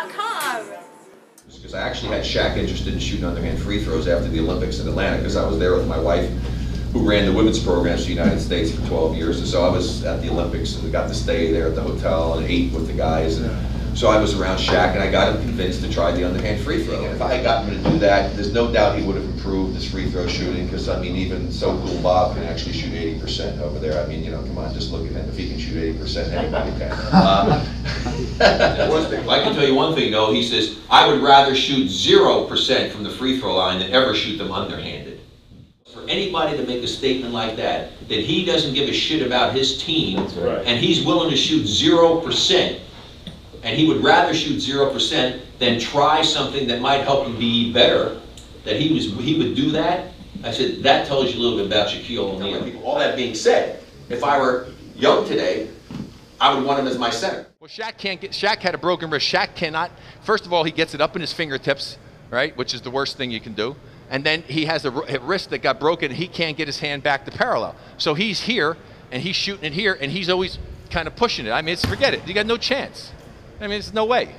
SoCooL.com. Because I actually had Shaq interested in shooting underhand free throws after the Olympics in Atlanta, because I was there with my wife, who ran the women's programs for the United States for 12 years. And so I was at the Olympics and got to stay there at the hotel and ate with the guys. And so I was around Shaq, and I got him convinced to try the underhand free throw. And if I had gotten him to do that, there's no doubt he would have improved his free throw shooting, because I mean, even SoCooL Bob can actually shoot 80% over there. I mean, you know, come on, just look at him. If he can shoot 80%, anybody can. I can tell you one thing though, he says, I would rather shoot 0% from the free throw line than ever shoot them underhanded. For anybody to make a statement like that he doesn't give a shit about his team, and he's willing to shoot 0%, and he would rather shoot 0% than try something that might help him be better, that he would do that, I said, that tells you a little bit about Shaquille O'Neal. All that being said, if I were young today, I would want him as my center. Well, Shaq had a broken wrist. Shaq cannot, first of all, he gets it up in his fingertips, right, which is the worst thing you can do. And then he has a wrist that got broken, and he can't get his hand back to parallel. So he's here, and he's shooting it here, and he's always kind of pushing it. I mean, forget it. You got no chance. I mean, there's no way.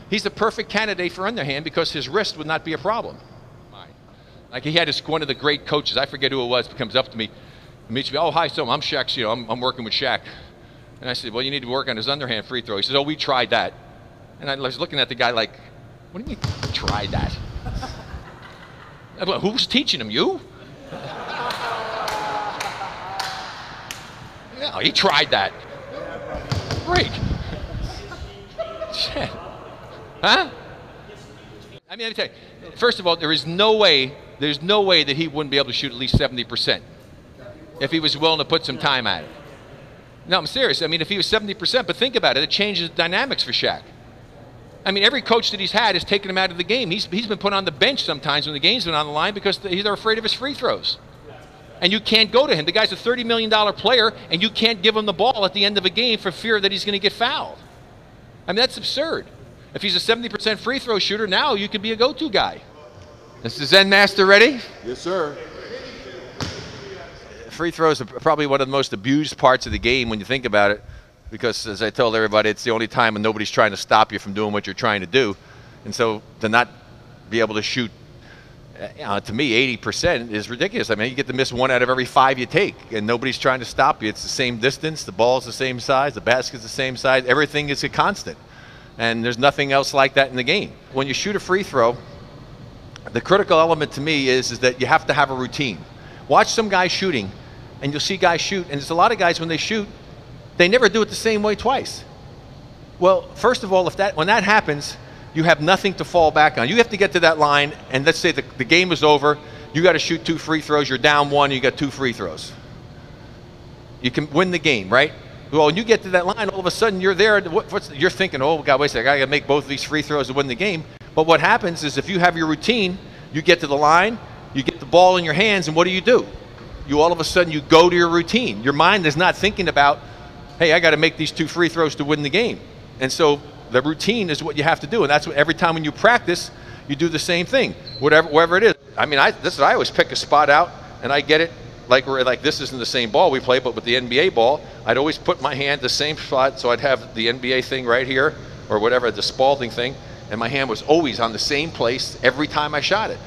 He's the perfect candidate for underhand because his wrist would not be a problem. Like he had one of the great coaches, I forget who it was, comes up to me, meets me, oh, hi, so I'm Shaq, you know, I'm working with Shaq. And I said, well, you need to work on his underhand free throw. He says, oh, we tried that. And I was looking at the guy like, what do you mean, tried that? I'm like, who's teaching him, you? Yeah, he tried that. Great. Shit. Huh? I mean, let me tell you, first of all, there's no way that he wouldn't be able to shoot at least 70% if he was willing to put some time at it. No, I'm serious. I mean, if he was 70%, but think about it, it changes the dynamics for Shaq. I mean, every coach that he's had has taken him out of the game. He's been put on the bench sometimes when the game's been on the line because they're afraid of his free throws. And you can't go to him. The guy's a $30 million player, and you can't give him the ball at the end of a game for fear that he's going to get fouled. I mean, that's absurd. If he's a 70% free throw shooter, now you could be a go-to guy. Is the Zen Master ready? Yes, sir. Free throws are probably one of the most abused parts of the game when you think about it, because as I told everybody, it's the only time when nobody's trying to stop you from doing what you're trying to do. And so to not be able to shoot, to me, 80% is ridiculous. I mean, you get to miss 1 out of every 5 you take, and nobody's trying to stop you. It's the same distance, the ball's the same size, the basket's the same size, everything is a constant. And there's nothing else like that in the game. When you shoot a free throw, the critical element to me is that you have to have a routine. Watch some guys shooting, and you'll see guys shoot, and there's a lot of guys when they shoot, they never do it the same way twice. Well, first of all, when that happens, you have nothing to fall back on. You have to get to that line, and let's say the game is over, you got to shoot 2 free throws, you're down 1, you got 2 free throws. You can win the game, right? Well, when you get to that line, all of a sudden you're there, you're thinking, oh God, wait a second, I got to make both of these free throws to win the game. But what happens is if you have your routine, you get to the line, you get the ball in your hands, and what do? You all of a sudden, you go to your routine. Your mind is not thinking about, hey, I got to make these 2 free throws to win the game. And so the routine is what you have to do. And that's what every time when you practice, you do the same thing, wherever it is. I mean, I always pick a spot out, and I get it like this isn't the same ball we play, but with the NBA ball, I'd always put my hand the same spot, so I'd have the NBA thing right here, or whatever, the Spalding thing, and my hand was always on the same place every time I shot it.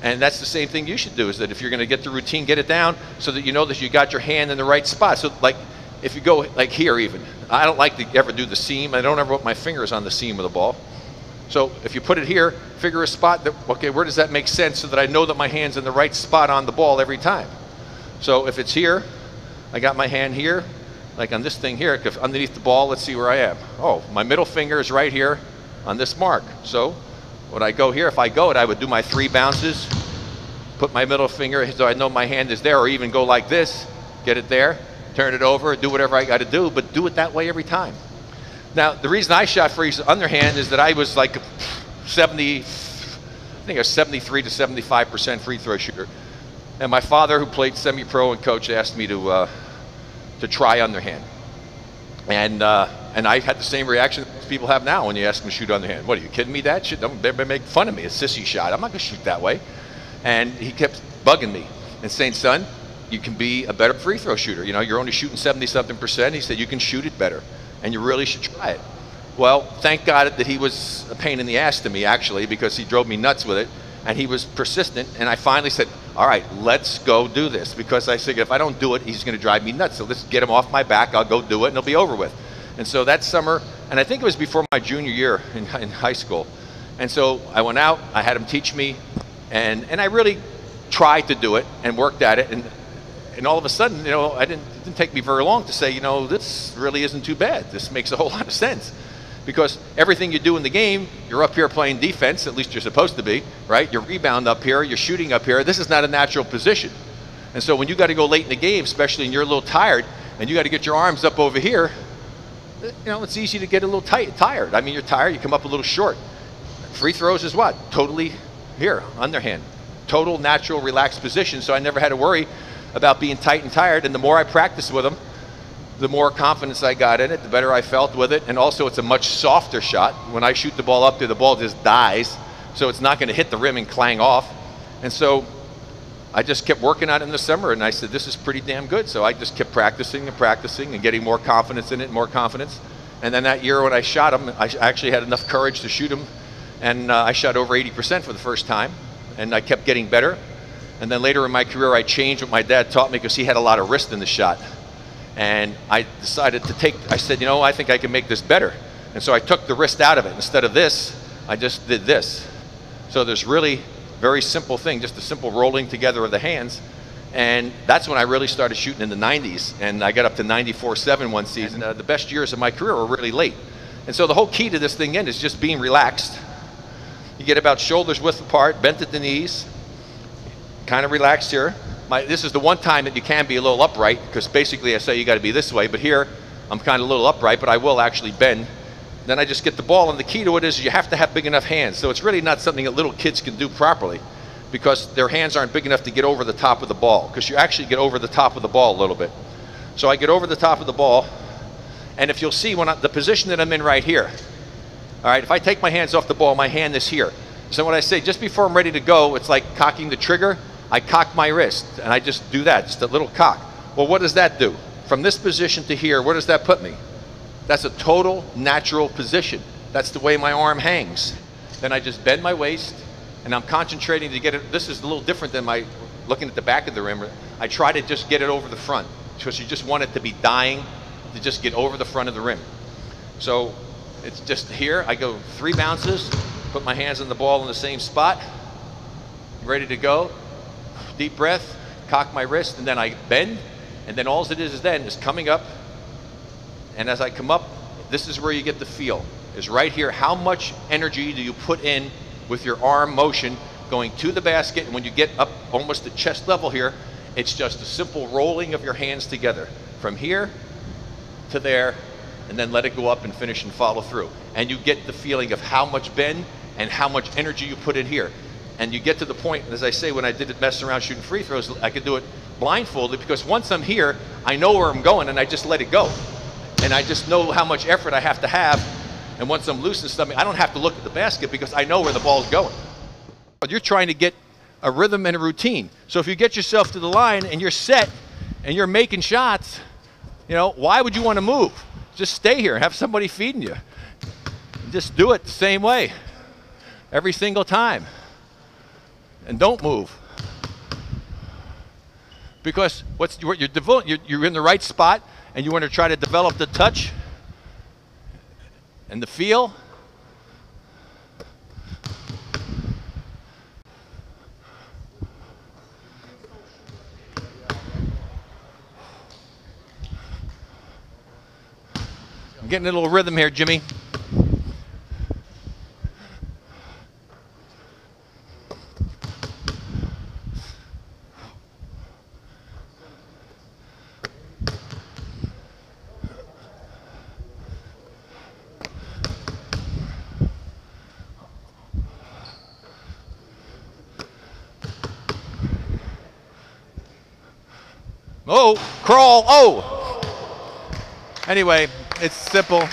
And that's the same thing you should do, is that if you're going to get the routine, get it down so that you know that you got your hand in the right spot. So like if you go like here even, I don't like to ever do the seam. I don't ever put my fingers on the seam of the ball. So if you put it here, figure a spot that, okay, where does that make sense so that I know that my hand's in the right spot on the ball every time. So if it's here, I got my hand here, like on this thing here, underneath the ball, let's see where I am. Oh, my middle finger is right here on this mark. So when I go here, if I go it, I would do my 3 bounces, put my middle finger so I know my hand is there, or even go like this, get it there, turn it over, do whatever I got to do, but do it that way every time. Now, the reason I shot free underhand is that I was like 73 to 75% free throw shooter. And my father, who played semi-pro and coach, asked me to try underhand. And I had the same reaction that people have now when you ask them to shoot underhand. What, are you kidding me, Dad? They're making fun of me. It's a sissy shot. I'm not going to shoot that way. And he kept bugging me and saying, son, you can be a better free throw shooter. You know, you're only shooting 70-something%. He said, you can shoot it better, and you really should try it. Well, thank God that he was a pain in the ass to me, actually, because he drove me nuts with it, and he was persistent, and I finally said, all right, let's go do this, because I figured if I don't do it, he's going to drive me nuts, so let's get him off my back, I'll go do it, and it'll be over with. And so that summer, and I think it was before my junior year in high school, and so I went out, I had him teach me, and I really tried to do it and worked at it, and all of a sudden, you know, it didn't take me very long to say, you know, this really isn't too bad. This makes a whole lot of sense. Because everything you do in the game, you're up here playing defense, at least you're supposed to be, right? Your rebound up here, you're shooting up here. This is not a natural position. And so when you got to go late in the game, especially and you're a little tired, and you got to get your arms up over here, you know, it's easy to get a little tired. I mean, you're tired, you come up a little short. Free throws is what? Totally here, underhand. Total, natural, relaxed position, so I never had to worry about being tight and tired. And the more I practiced with them, the more confidence I got in it, the better I felt with it. And also, it's a much softer shot. When I shoot the ball up there, the ball just dies, so it's not going to hit the rim and clang off. And so I just kept working on it in the summer, and I said, this is pretty damn good. So I just kept practicing and practicing and getting more confidence in it, more confidence. And then that year when I shot him, I actually had enough courage to shoot him, and I shot over 80% for the first time, and I kept getting better. And then later in my career, I changed what my dad taught me, because he had a lot of wrist in the shot. And I decided to I said, you know, I think I can make this better. And so I took the wrist out of it. Instead of this, I just did this. So there's really very simple thing, just a simple rolling together of the hands. And that's when I really started shooting in the 90s. And I got up to 94.7 one season. The best years of my career were really late. And so the whole key to this thing is just being relaxed. You get about shoulders width apart, bent at the knees, kind of relaxed here. This is the one time that you can be a little upright, because basically I say you got to be this way, but here I'm kind of a little upright, but I will actually bend. Then I just get the ball, and the key to it is you have to have big enough hands. So it's really not something that little kids can do properly, because their hands aren't big enough to get over the top of the ball, because you actually get over the top of the ball a little bit. So I get over the top of the ball, and if you'll see the position that I'm in right here, all right, if I take my hands off the ball, my hand is here. So when I say just before I'm ready to go, it's like cocking the trigger. I cock my wrist, and I just do that, just a little cock. Well, what does that do? From this position to here, where does that put me? That's a total natural position. That's the way my arm hangs. Then I just bend my waist, and I'm concentrating to get it. This is a little different than my looking at the back of the rim. I try to just get it over the front, because you just want it to be dying to just get over the front of the rim. So it's just here, I go 3 bounces, put my hands on the ball in the same spot, ready to go. Deep breath, cock my wrist, and then I bend, and then all it is then is coming up, and as I come up, this is where you get the feel, is right here. How much energy do you put in with your arm motion going to the basket, and when you get up almost to chest level here, it's just a simple rolling of your hands together from here to there, and then let it go up and finish and follow through. And you get the feeling of how much bend and how much energy you put in here. And you get to the point, as I say, when I did it messing around shooting free throws, I could do it blindfolded, because once I'm here, I know where I'm going, and I just let it go. And I just know how much effort I have to have. And once I'm loose and stuff, I don't have to look at the basket, because I know where the ball's going. You're trying to get a rhythm and a routine. So if you get yourself to the line and you're set and you're making shots, you know, why would you want to move? Just stay here and have somebody feeding you. Just do it the same way every single time. And don't move, because you're in the right spot, and you want to try to develop the touch and the feel. I'm getting a little rhythm here, Jimmy. Oh, crawl, oh. Anyway, it's simple.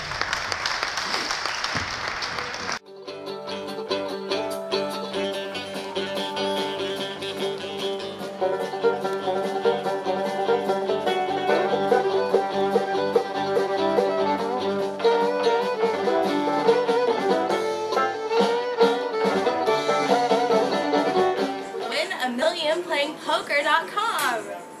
playing poker.com.